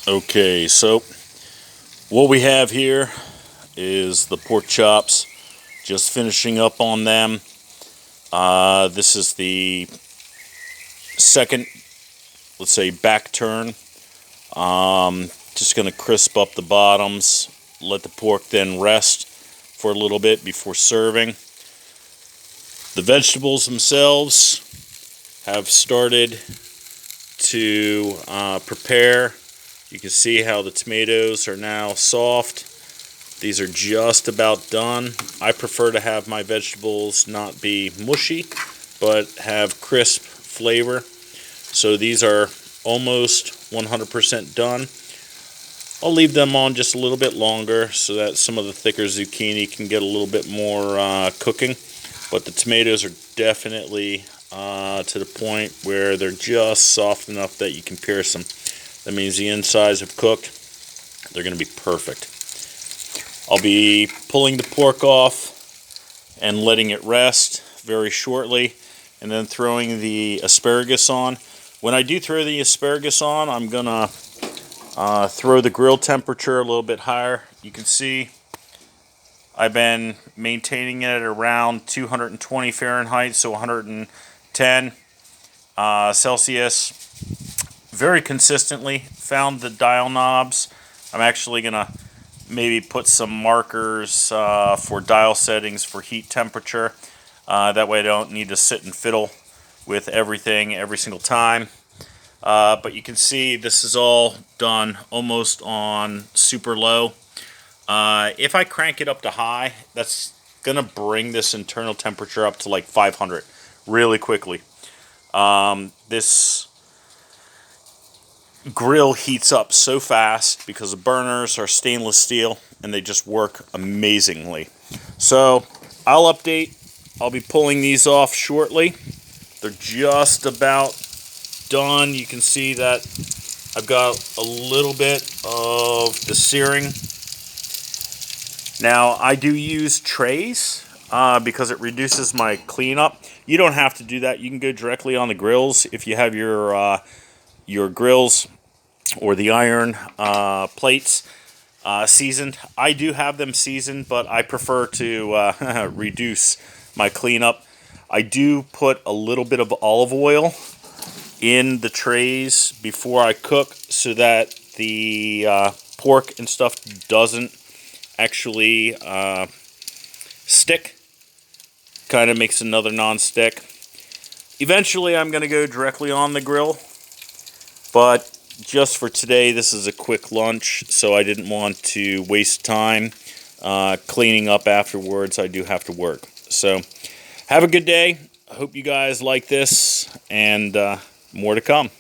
Okay, so what we have here is the pork chops. Just finishing up on them. This is the second, let's say, back turn. Just going to crisp up the bottoms, let the pork then rest for a little bit before serving. The vegetables themselves have started to prepare. You can see how the tomatoes are now soft. These are just about done. I prefer to have my vegetables not be mushy, but have crisp flavor. So these are almost 100% done. I'll leave them on just a little bit longer so that some of the thicker zucchini can get a little bit more cooking. But the tomatoes are definitely to the point where they're just soft enough that you can pierce them. That means the insides have cooked. They're going to be perfect. I'll be pulling the pork off and letting it rest very shortly, and then throwing the asparagus on. When I do throw the asparagus on, I'm going to throw the grill temperature a little bit higher. You can see I've been maintaining it at around 220 Fahrenheit, so 110 Celsius, very consistently. Found the dial knobs. I'm actually going to maybe put some markers for dial settings for heat temperature. That way I don't need to sit and fiddle with everything every single time. But you can see this is all done almost on super low. If I crank it up to high, that's going to bring this internal temperature up to like 500 really quickly. This grill heats up so fast because the burners are stainless steel and they just work amazingly. So I'll update. I'll be pulling these off shortly. They're just about done. You can see that I've got a little bit of the searing. Now I do use trays because it reduces my cleanup. You don't have to do that. You can go directly on the grills if you have your grills or the iron plates seasoned. I do have them seasoned, but I prefer to reduce my cleanup. I do put a little bit of olive oil in the trays before I cook so that the pork and stuff doesn't actually stick. Kind of makes another non-stick. Eventually I'm going to go directly on the grill, but just for today this is a quick lunch, so I didn't want to waste time cleaning up afterwards. I do have to work. So have a good day. I hope you guys like this, and more to come.